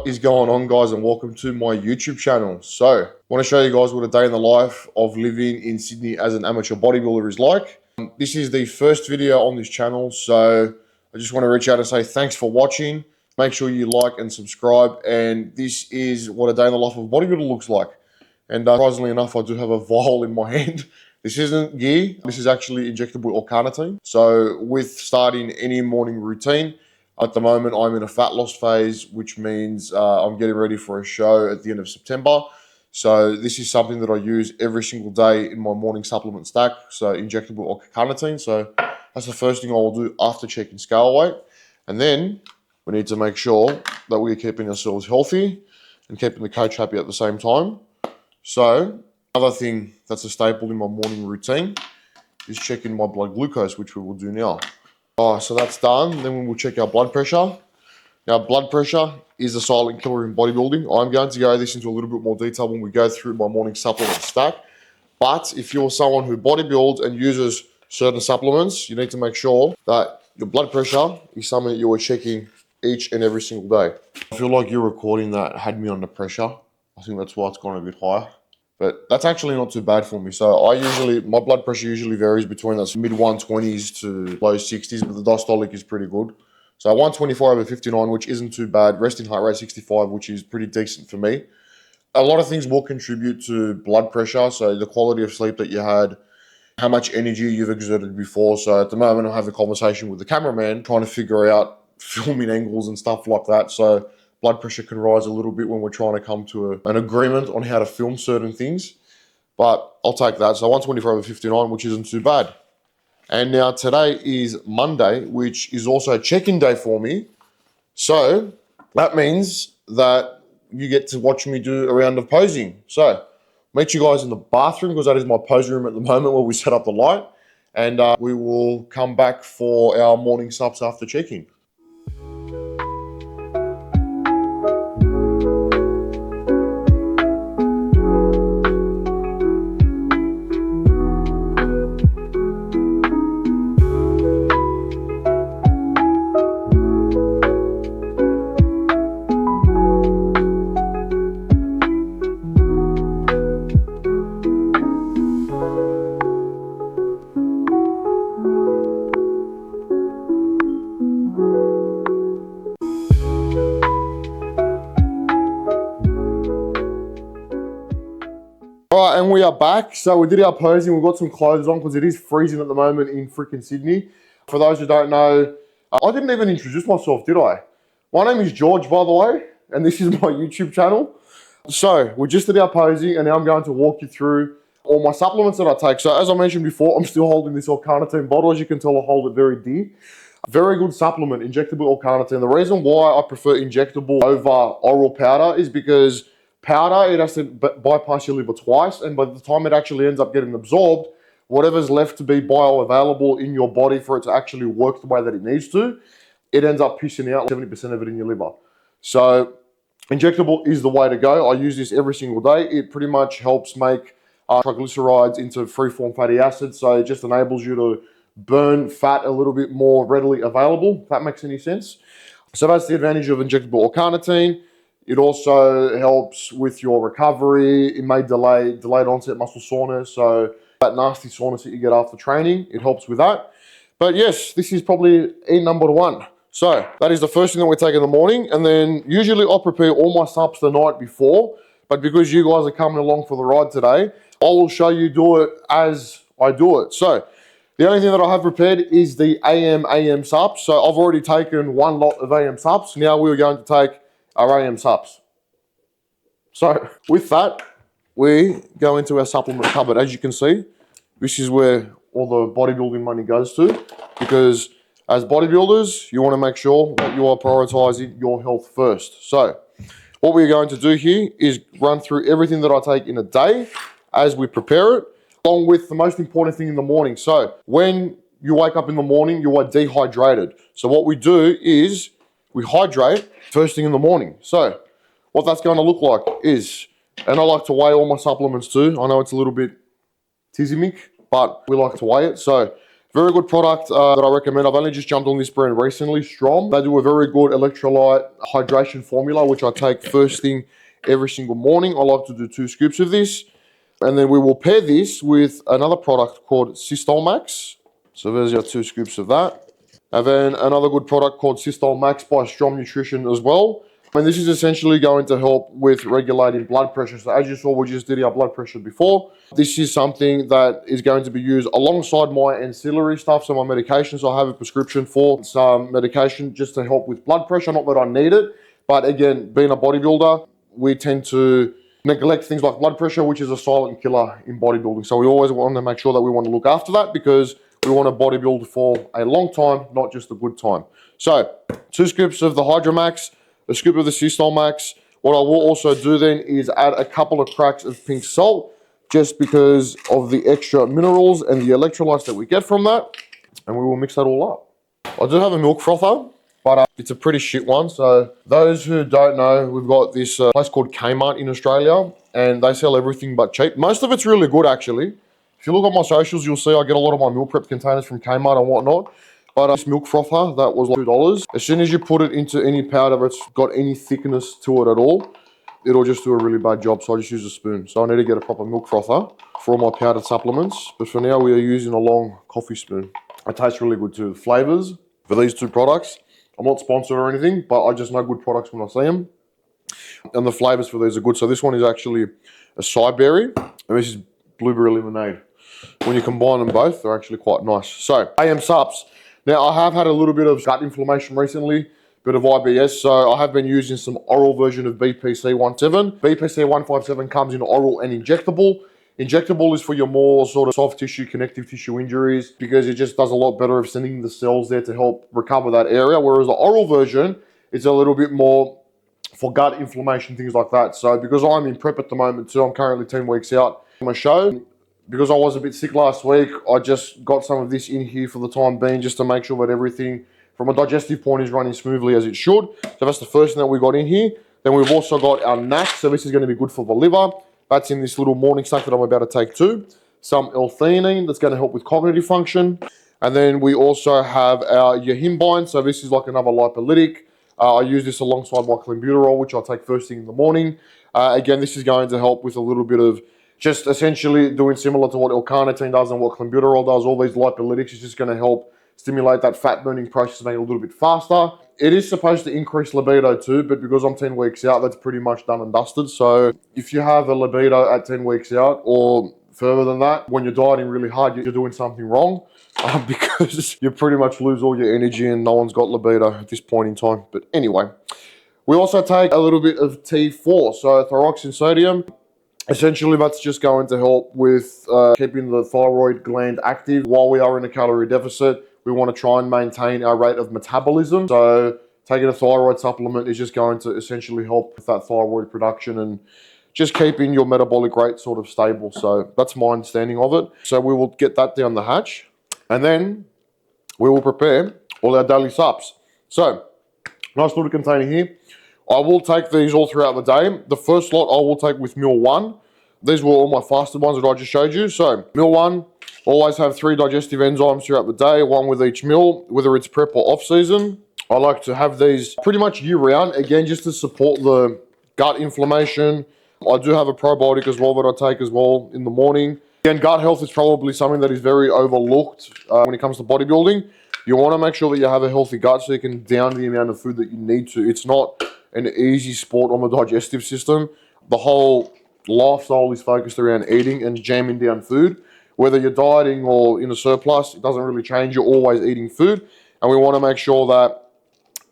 What is going on, guys, and welcome to my YouTube channel. So I want to show you guys what a day in the life of living in Sydney as an amateur bodybuilder is like. This is the first video on this channel, so I just want to reach out and say thanks for watching. Make sure you like and subscribe, and this is what a day in the life of a bodybuilder looks like. And surprisingly enough, I do have a vial in my hand. This isn't gear, this is actually injectable L-carnitine. So with starting any morning routine, at the moment I'm in a fat loss phase, which means I'm getting ready for a show at the end of September. So this is something that I use every single day in my morning supplement stack. So injectable L-carnitine. So that's the first thing I will do after checking scale weight. And then we need to make sure that we're keeping ourselves healthy and keeping the coach happy at the same time. So another thing that's a staple in my morning routine is checking my blood glucose, which we will do now. So that's done. Then we will check our blood pressure. Now, blood pressure is a silent killer in bodybuilding. I'm going to go this into a little bit more detail when we go through my morning supplement stack. But if you're someone who bodybuilds and uses certain supplements, you need to make sure that your blood pressure is something that you are checking each and every single day. I feel like your recording that had me under pressure. I think that's why it's gone a bit higher. But that's actually not too bad for me. So my blood pressure usually varies between those mid 120s to low 60s, but the diastolic is pretty good. So 125/59, which isn't too bad. Resting heart rate 65, which is pretty decent for me. A lot of things will contribute to blood pressure. So the quality of sleep that you had, how much energy you've exerted before. So at the moment I have a conversation with the cameraman trying to figure out filming angles and stuff like that. So blood pressure can rise a little bit when we're trying to come to an agreement on how to film certain things. But I'll take that. So 124/59, which isn't too bad. And now today is Monday, which is also a check-in day for me. So that means that you get to watch me do a round of posing. So meet you guys in the bathroom, because that is my pose room at the moment where we set up the light. And we will come back for our morning subs after check-in. All right, and we are back. So we did our posing. We've got some clothes on because it is freezing at the moment in freaking Sydney. For those who don't know, I didn't even introduce myself, did I? My name is George, by the way, and this is my YouTube channel. So we just did our posing, and now I'm going to walk you through all my supplements that I take. So as I mentioned before, I'm still holding this L-carnitine bottle. As you can tell, I hold it very dear. Very good supplement, injectable L-carnitine. The reason why I prefer injectable over oral powder is because powder, it has to bypass your liver twice, and by the time it actually ends up getting absorbed, whatever's left to be bioavailable in your body for it to actually work the way that it needs to, it ends up pissing out 70% of it in your liver. So injectable is the way to go. I use this every single day. It pretty much helps make triglycerides into free-form fatty acids, so it just enables you to burn fat a little bit more readily available, if that makes any sense. So that's the advantage of injectable L-carnitine. It also helps with your recovery. It may delayed onset muscle soreness. So that nasty soreness that you get after training, it helps with that. But yes, this is probably number one. So that is the first thing that we take in the morning. And then usually I prepare all my subs the night before. But because you guys are coming along for the ride today, I will show you do it as I do it. So the only thing that I have prepared is the AM subs. So I've already taken one lot of AM subs. Now we're going to take our AM subs. So with that, we go into our supplement cupboard. As you can see, this is where all the bodybuilding money goes to, because as bodybuilders, you want to make sure that you are prioritizing your health first. So what we're going to do here is run through everything that I take in a day as we prepare it, along with the most important thing in the morning. So when you wake up in the morning, you are dehydrated. So what we do is we hydrate first thing in the morning. So what that's going to look like is, and I like to weigh all my supplements too. I know it's a little bit tizimic, but we like to weigh it. So Very good product that I recommend. I've only just jumped on this brand recently, Strom. They do a very good electrolyte hydration formula, which I take first thing every single morning. I like to do 2 scoops of this. And then we will pair this with another product called Systol Max. So there's your 2 scoops of that. And then another good product called Systol Max by Strom Nutrition as well. And this is essentially going to help with regulating blood pressure. So as you saw, we just did our blood pressure before. This is something that is going to be used alongside my ancillary stuff. So my medications, I have a prescription for some medication just to help with blood pressure. Not that I need it, but again, being a bodybuilder, we tend to neglect things like blood pressure, which is a silent killer in bodybuilding. So we always want to make sure that we want to look after that because we want to bodybuild for a long time, not just a good time. So 2 scoops of the Hydromax, a scoop of the Systol Max. What I will also do then is add a couple of cracks of pink salt just because of the extra minerals and the electrolytes that we get from that. And we will mix that all up. I do have a milk frother, but it's a pretty shit one. So those who don't know, we've got this place called Kmart in Australia and they sell everything but cheap. Most of it's really good actually. If you look at my socials, you'll see I get a lot of my meal prep containers from Kmart and whatnot. But this milk frother, that was like $2. As soon as you put it into any powder that's got any thickness to it at all, it'll just do a really bad job. So I just use a spoon. So I need to get a proper milk frother for all my powdered supplements. But for now, we are using a long coffee spoon. It tastes really good too. The flavors for these 2 products, I'm not sponsored or anything, but I just know good products when I see them. And the flavors for these are good. So this one is actually a acai berry, and this is blueberry lemonade. When you combine them both, they're actually quite nice. So AM Sups. Now, I have had a little bit of gut inflammation recently, bit of IBS, so I have been using some oral version of BPC-17. BPC-157 comes in oral and injectable. Injectable is for your more sort of soft tissue, connective tissue injuries because it just does a lot better of sending the cells there to help recover that area, whereas the oral version is a little bit more for gut inflammation, things like that. So because I'm in prep at the moment too, I'm currently 10 weeks out from my show. Because I was a bit sick last week, I just got some of this in here for the time being just to make sure that everything from a digestive point is running smoothly as it should. So that's the first thing that we got in here. Then we've also got our NAC, so this is going to be good for the liver. That's in this little morning snack that I'm about to take too. Some L-theanine that's going to help with cognitive function. And then we also have our Yohimbine, so this is like another lipolytic. I use this alongside my clenbuterol, which I take first thing in the morning. Again, this is going to help with a little bit of just essentially doing similar to what L-carnitine does and what clenbuterol does. All these lipolytics is just going to help stimulate that fat burning process, make it a little bit faster. It is supposed to increase libido too, but because I'm 10 weeks out, that's pretty much done and dusted. So if you have a libido at 10 weeks out or further than that, when you're dieting really hard, you're doing something wrong because you pretty much lose all your energy and no one's got libido at this point in time. But anyway, we also take a little bit of T4, so thyroxine sodium. Essentially, that's just going to help with keeping the thyroid gland active while we are in a calorie deficit. We want to try and maintain our rate of metabolism. So taking a thyroid supplement is just going to essentially help with that thyroid production and just keeping your metabolic rate sort of stable. So that's my understanding of it. So we will get that down the hatch and then we will prepare all our daily sups. So nice little container here. I will take these all throughout the day. The first lot I will take with meal 1. These were all my fasted ones that I just showed you. So meal 1, always have 3 digestive enzymes throughout the day, 1 with each meal, whether it's prep or off season. I like to have these pretty much year round, again, just to support the gut inflammation. I do have a probiotic as well that I take as well in the morning. Again, gut health is probably something that is very overlooked when it comes to bodybuilding. You want to make sure that you have a healthy gut so you can down the amount of food that you need to. It's not an easy sport on the digestive system. The whole lifestyle is focused around eating and jamming down food. Whether you're dieting or in a surplus, it doesn't really change. You're always eating food. And we want to make sure that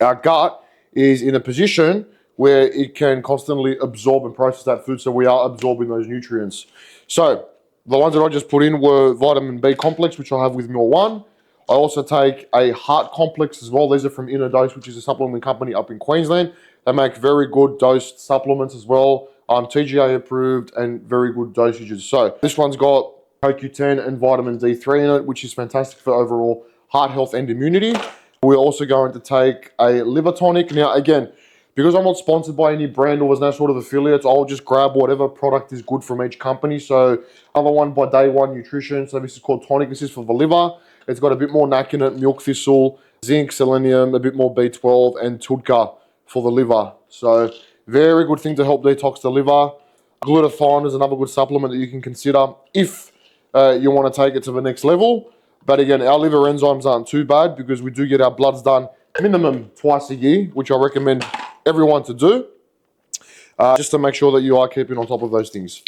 our gut is in a position where it can constantly absorb and process that food so we are absorbing those nutrients. So the ones that I just put in were vitamin B complex, which I have with meal 1. I also take a heart complex as well. These are from Inner Dose, which is a supplement company up in Queensland. They make very good dosed supplements as well. TGA approved and very good dosages. So this one's got CoQ10 and vitamin D3 in it, which is fantastic for overall heart health and immunity. We're also going to take a liver tonic. Now, again, because I'm not sponsored by any brand or there's no sort of affiliates, I'll just grab whatever product is good from each company. So other one by Day One Nutrition. So this is called tonic. This is for the liver. It's got a bit more NAC in it, milk thistle, zinc, selenium, a bit more B12, and tudka for the liver. So very good thing to help detox the liver. Glutathione is another good supplement that you can consider if you want to take it to the next level. But again, our liver enzymes aren't too bad because we do get our bloods done minimum twice a year, which I recommend everyone to do, just to make sure that you are keeping on top of those things.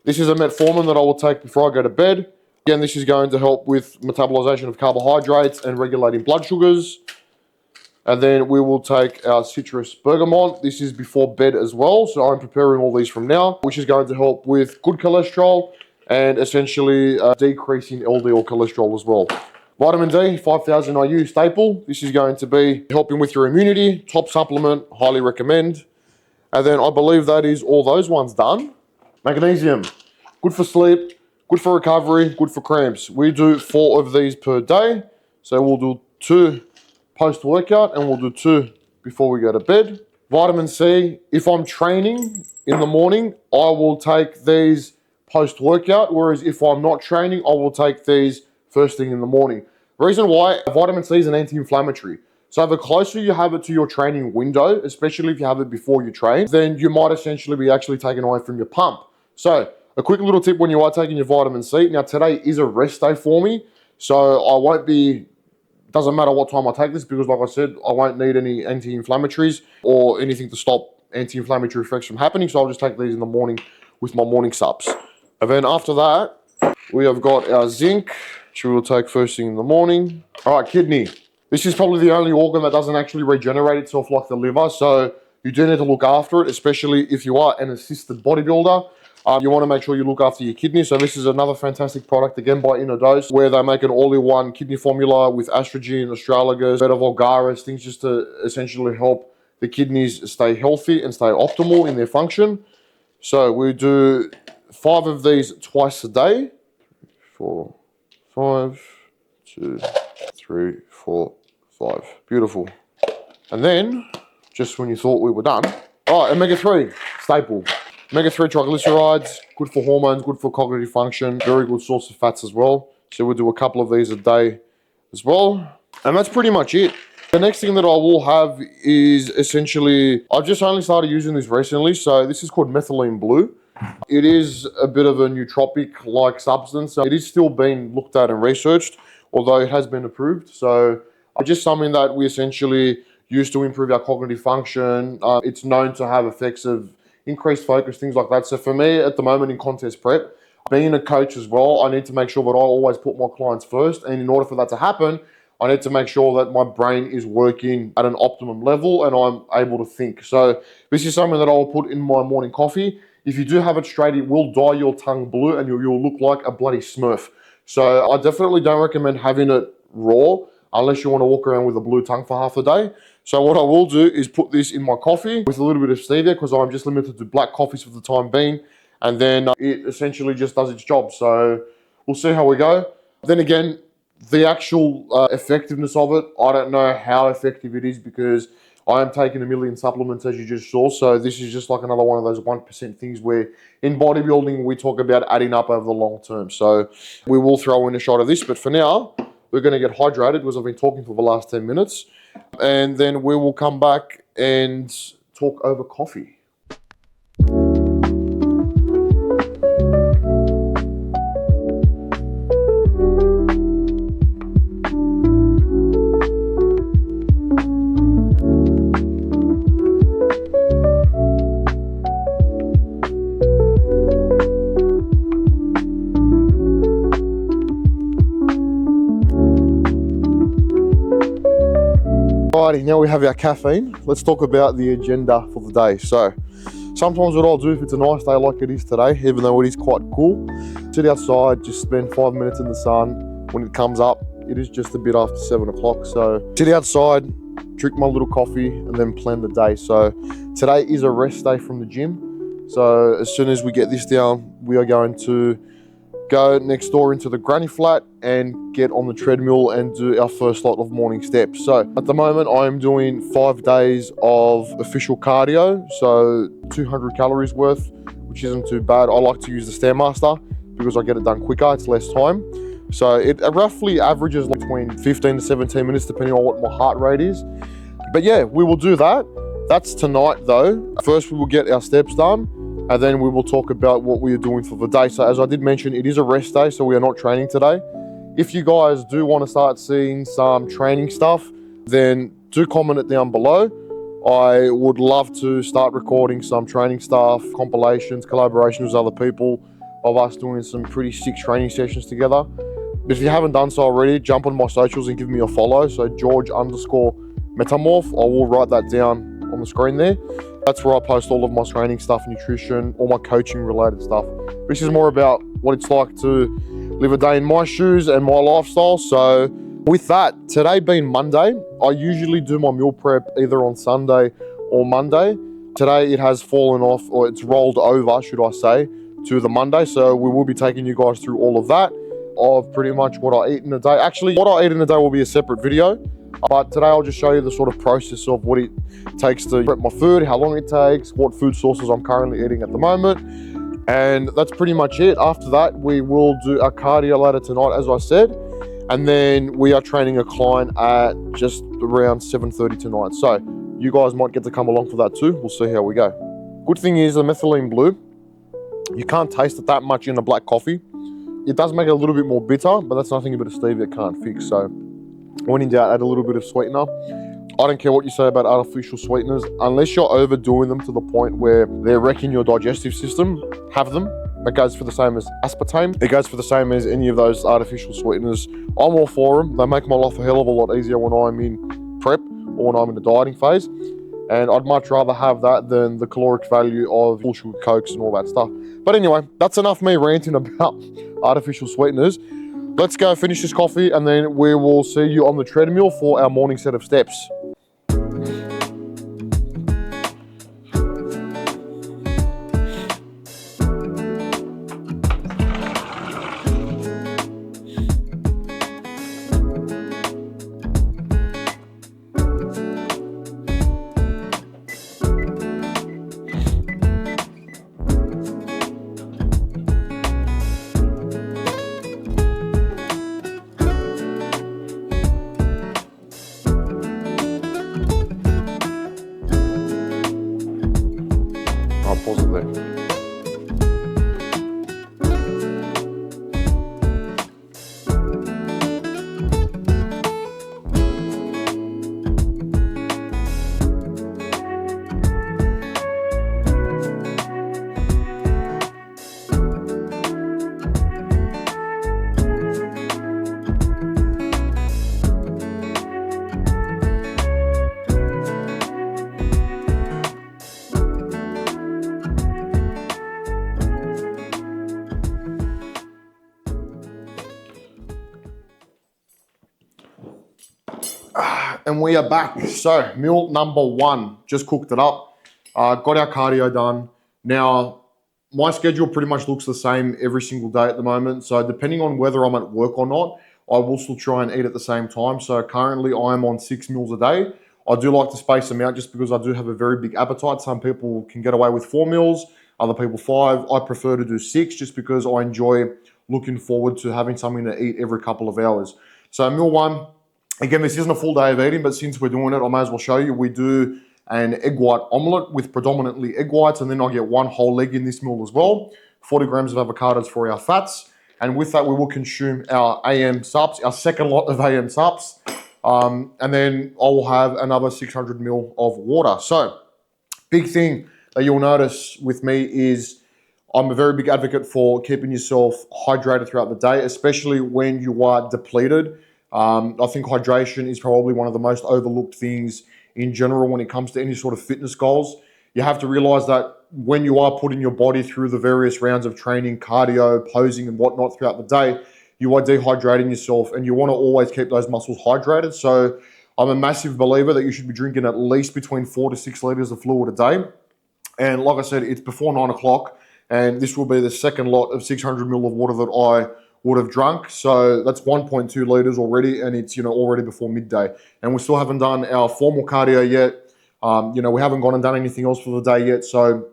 This is a metformin that I will take before I go to bed. Again, this is going to help with metabolization of carbohydrates and regulating blood sugars. And then we will take our citrus bergamot. This is before bed as well, so I'm preparing all these from now, which is going to help with good cholesterol and essentially decreasing LDL cholesterol as well. Vitamin D, 5,000 IU staple. This is going to be helping with your immunity, top supplement, highly recommend. And then I believe that is all those ones done. Magnesium, good for sleep, good for recovery, good for cramps. We do 4 of these per day. So we'll do 2 post-workout and we'll do 2 before we go to bed. Vitamin C, if I'm training in the morning, I will take these post-workout, whereas if I'm not training, I will take these first thing in the morning. The reason why, vitamin C is an anti-inflammatory. So the closer you have it to your training window, especially if you have it before you train, then you might essentially be actually taken away from your pump. So a quick little tip when you are taking your vitamin C. Now today is a rest day for me, so I won't be, doesn't matter what time I take this because like I said, I won't need any anti-inflammatories or anything to stop anti-inflammatory effects from happening. So I'll just take these in the morning with my morning subs. And then after that, we have got our zinc, which we will take first thing in the morning. All right, kidney. This is probably the only organ that doesn't actually regenerate itself like the liver. So you do need to look after it, especially if you are an assisted bodybuilder. You want to make sure you look after your kidney. So this is another fantastic product, again by Innodose, where they make an all-in-one kidney formula with estrogen, astragalus, beta vulgaris, things just to essentially help the kidneys stay healthy and stay optimal in their function. So we do 5 of these twice a day. 4, 5, 2, 3, 4, 5. Beautiful. And then, just when you thought we were done, omega-3, staple. Omega-3 triglycerides, good for hormones, good for cognitive function, very good source of fats as well. So we'll do a couple of these a day as well. And that's pretty much it. The next thing that I will have is essentially, I've just only started using this recently. So this is called methylene blue. It is a bit of a nootropic-like substance. So it is still being looked at and researched, although it has been approved. So just something that we essentially use to improve our cognitive function. It's known to have effects of increased focus, things like that. So for me at the moment in contest prep, being a coach as well, I need to make sure that I always put my clients first. And in order for that to happen, I need to make sure that my brain is working at an optimum level and I'm able to think. So this is something that I will put in my morning coffee. If you do have it straight, it will dye your tongue blue and you'll look like a bloody Smurf. So I definitely don't recommend having it raw unless you want to walk around with a blue tongue for half a day. So what I will do is put this in my coffee with a little bit of stevia because I'm just limited to black coffees for the time being. And then it essentially just does its job. So we'll see how we go. Then again, the actual effectiveness of it, I don't know how effective it is because I am taking a million supplements as you just saw. So this is just like another one of those 1% things where in bodybuilding, we talk about adding up over the long term. So we will throw in a shot of this, but for now, we're going to get hydrated because I've been talking for the last 10 minutes. And then we will come back and talk over coffee. Alrighty, now we have our caffeine. Let's talk about the agenda for the day. So, sometimes what I'll do if it's a nice day like it is today, even though it is quite cool, sit outside, just spend 5 minutes in the sun. When it comes up, it is just a bit after 7 o'clock. So, sit outside, drink my little coffee, and then plan the day. So, today is a rest day from the gym. So, as soon as we get this down, we are going to go next door into the granny flat and get on the treadmill and do our first lot of morning steps. So at the moment I'm doing 5 days of official cardio, so 200 calories worth, which isn't too bad. I like to use the Stairmaster because I get it done quicker, it's less time. So it roughly averages between 15 to 17 minutes, depending on what my heart rate is. But yeah, we will do that. That's tonight though. First, we will get our steps done, and then we will talk about what we are doing for the day. So as I did mention, it is a rest day, so we are not training today. If you guys do want to start seeing some training stuff, then do comment it down below. I would love to start recording some training stuff, compilations, collaborations with other people of us doing some pretty sick training sessions together. If you haven't done so already, jump on my socials and give me a follow. So George_Metamorph. I will write that down on the screen there. That's where I post all of my training stuff, nutrition, all my coaching related stuff. This is more about what it's like to live a day in my shoes and my lifestyle. So with that, today being Monday, I usually do my meal prep either on Sunday or Monday. Today it has fallen off, or it's rolled over, should I say, to the Monday. So we will be taking you guys through all of that, of pretty much what I eat in a day. Actually, what I eat in a day will be a separate video, but today I'll just show you the sort of process of what it takes to prep my food, how long it takes, what food sources I'm currently eating at the moment, and that's pretty much it. After that, we will do our cardio later tonight, as I said, and then we are training a client at just around 7:30 tonight. So you guys might get to come along for that too. We'll see how we go. Good thing is the methylene blue, you can't taste it that much in a black coffee. It does make it a little bit more bitter, but that's nothing a bit of stevia can't fix. So when in doubt, add a little bit of sweetener. I don't care what you say about artificial sweeteners, unless you're overdoing them to the point where they're wrecking your digestive system, have them. That goes for the same as aspartame. It goes for the same as any of those artificial sweeteners. I'm all for them. They make my life a hell of a lot easier when I'm in prep or when I'm in the dieting phase. And I'd much rather have that than the caloric value of full sugar cokes and all that stuff. But anyway, that's enough me ranting about artificial sweeteners. Let's go finish this coffee, and then we will see you on the treadmill for our morning set of steps. I'll pause it there. And we are back. So meal number one, just cooked it up. Got our cardio done. Now, my schedule pretty much looks the same every single day at the moment. So depending on whether I'm at work or not, I will still try and eat at the same time. So currently I'm on 6 meals a day. I do like to space them out just because I do have a very big appetite. Some people can get away with 4 meals, other people 5. I prefer to do 6 just because I enjoy looking forward to having something to eat every couple of hours. So meal one, again, this isn't a full day of eating, but since we're doing it, I may as well show you. We do an egg white omelette with predominantly egg whites, and then I get 1 whole egg in this meal as well. 40 grams of avocados for our fats. And with that, we will consume our AM sups, our second lot of AM sups. And then I will have another 600 ml of water. So, big thing that you'll notice with me is I'm a very big advocate for keeping yourself hydrated throughout the day, especially when you are depleted. I think hydration is probably one of the most overlooked things in general when it comes to any sort of fitness goals. You have to realize that when you are putting your body through the various rounds of training, cardio, posing and whatnot throughout the day, you are dehydrating yourself, and you want to always keep those muscles hydrated. So I'm a massive believer that you should be drinking at least between 4 to 6 liters of fluid a day. And like I said, it's before 9 o'clock, and this will be the second lot of 600 ml of water that I would have drunk. So that's 1.2 liters already, and it's, already before midday. And we still haven't done our formal cardio yet. We haven't gone and done anything else for the day yet. So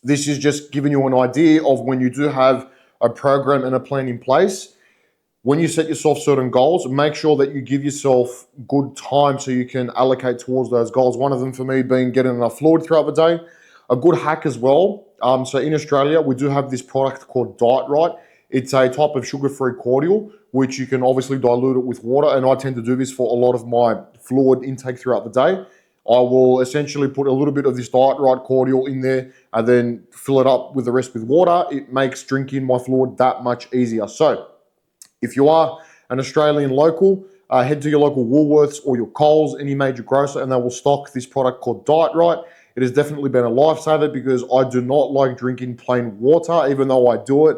this is just giving you an idea of when you do have a program and a plan in place, when you set yourself certain goals, make sure that you give yourself good time so you can allocate towards those goals. One of them for me being getting enough fluid throughout the day. A good hack as well. So in Australia, we do have this product called Diet Right. It's a type of sugar-free cordial, which you can obviously dilute it with water. And I tend to do this for a lot of my fluid intake throughout the day. I will essentially put a little bit of this Diet Right cordial in there and then fill it up with the rest with water. It makes drinking my fluid that much easier. So if you are an Australian local, head to your local Woolworths or your Coles, any major grocer, and they will stock this product called Diet Right. It has definitely been a lifesaver because I do not like drinking plain water, even though I do it.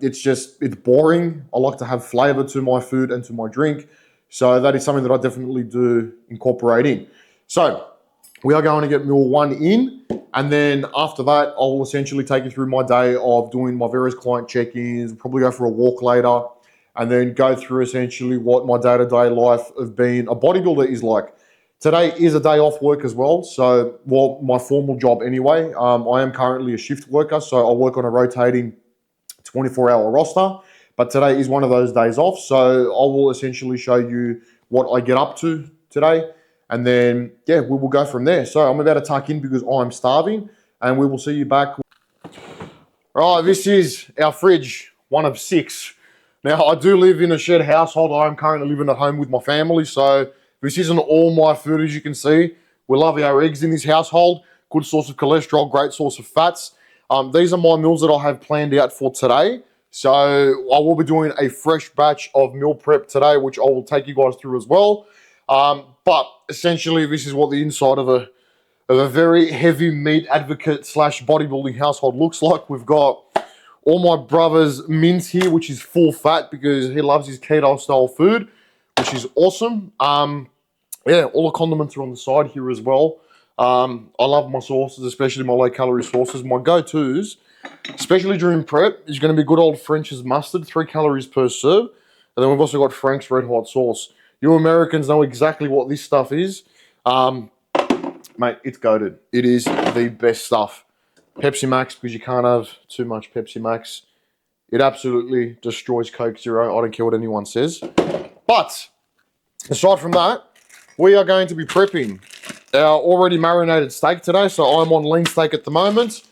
It's boring. I like to have flavor to my food and to my drink. So that is something that I definitely do incorporate in. So we are going to get meal 1 in, and then after that, I will essentially take you through my day of doing my various client check-ins, probably go for a walk later, and then go through essentially what my day-to-day life of being a bodybuilder is like. Today is a day off work as well, so, well, my formal job anyway. I am currently a shift worker, so I work on a rotating 24-hour roster, but today is one of those days off, so I will essentially show you what I get up to today, and then, yeah, we will go from there. So I'm about to tuck in because I'm starving, and we will see you back. All right, this is our fridge, one of 6. Now, I do live in a shared household. I am currently living at home with my family, so this isn't all my food, as you can see. We love our eggs in this household. Good source of cholesterol, great source of fats. These are my meals that I have planned out for today. So I will be doing a fresh batch of meal prep today, which I will take you guys through as well. But essentially, this is what the inside of a very heavy meat advocate / bodybuilding household looks like. We've got all my brother's mince here, which is full fat because he loves his keto style food, which is awesome. Yeah, all the condiments are on the side here as well. I love my sauces, especially my low calorie sauces. My go-tos, especially during prep, is going to be good old French's mustard, 3 calories per serve. And then we've also got Frank's Red Hot Sauce. You Americans know exactly what this stuff is. Mate, it's goated. It is the best stuff. Pepsi Max, because you can't have too much Pepsi Max. It absolutely destroys Coke Zero. I don't care what anyone says. But aside from that, we are going to be prepping our already marinated steak today. So I'm on lean steak at the moment,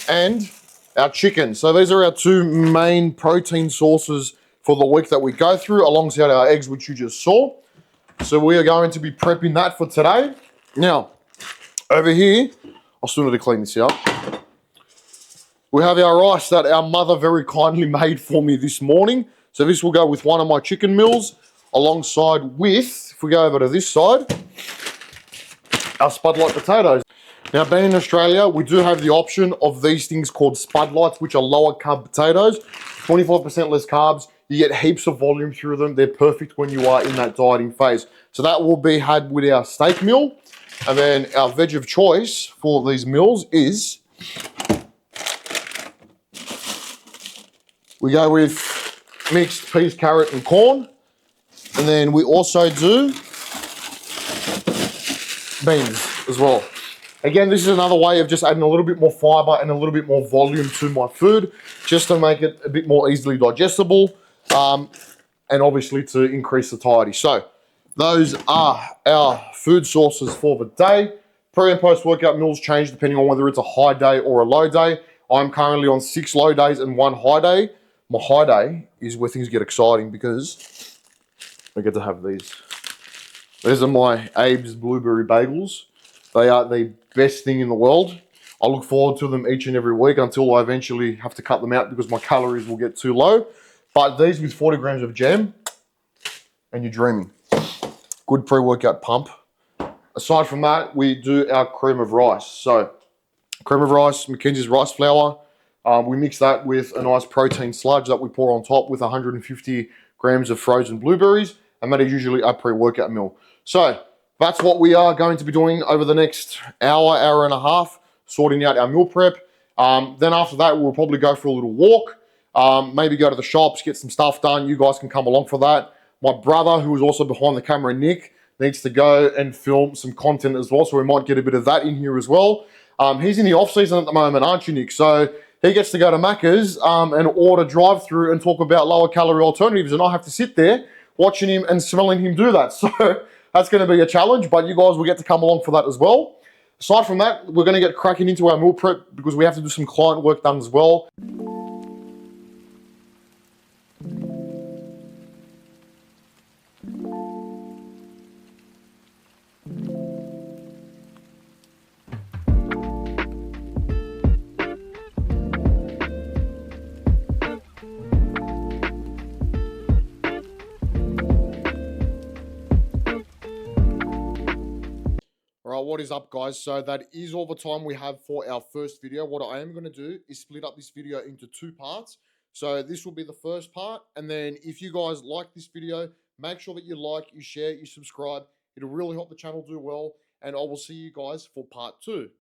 and our chicken. So these are our 2 main protein sources for the week that we go through, alongside our eggs, which you just saw. So we are going to be prepping that for today. Now, over here, I still need to clean this up. We have our rice that our mother very kindly made for me this morning. So this will go with one of my chicken meals, alongside with, if we go over to this side, our Spudlight potatoes. Now, being in Australia, we do have the option of these things called Spudlights, which are lower carb potatoes, 25% less carbs. You get heaps of volume through them. They're perfect when you are in that dieting phase. So that will be had with our steak meal. And then our veg of choice for these meals is, we go with mixed peas, carrot, and corn. And then we also do beans as well. Again, this is another way of just adding a little bit more fiber and a little bit more volume to my food, just to make it a bit more easily digestible, and obviously to increase satiety. So those are our food sources for the day. Pre and post workout meals change depending on whether it's a high day or a low day. I'm currently on 6 low days and 1 high day. My high day is where things get exciting because I get to have these. These are my Abe's Blueberry Bagels. They are the best thing in the world. I look forward to them each and every week until I eventually have to cut them out because my calories will get too low. But these with 40 grams of jam, and you're dreaming. Good pre-workout pump. Aside from that, we do our cream of rice. So, cream of rice, Mackenzie's rice flour. We mix that with a nice protein sludge that we pour on top with 150 grams of frozen blueberries, and that is usually a pre-workout meal. So, that's what we are going to be doing over the next hour, hour and a half, sorting out our meal prep. Then after that, we'll probably go for a little walk, maybe go to the shops, get some stuff done. You guys can come along for that. My brother, who is also behind the camera, Nick, needs to go and film some content as well, so we might get a bit of that in here as well. He's in the off season at the moment, aren't you, Nick? So he gets to go to Macca's and order drive-through and talk about lower calorie alternatives, and I have to sit there watching him and smelling him do that. So that's going to be a challenge, but you guys will get to come along for that as well. Aside from that, we're going to get cracking into our meal prep because we have to do some client work done as well. All right, what is up, guys? So that is all the time we have for our first video. What I am going to do is split up this video into 2 parts. So this will be the first part, and then if you guys like this video, make sure that you like, you share, you subscribe. It'll really help the channel do well, and I will see you guys for part 2.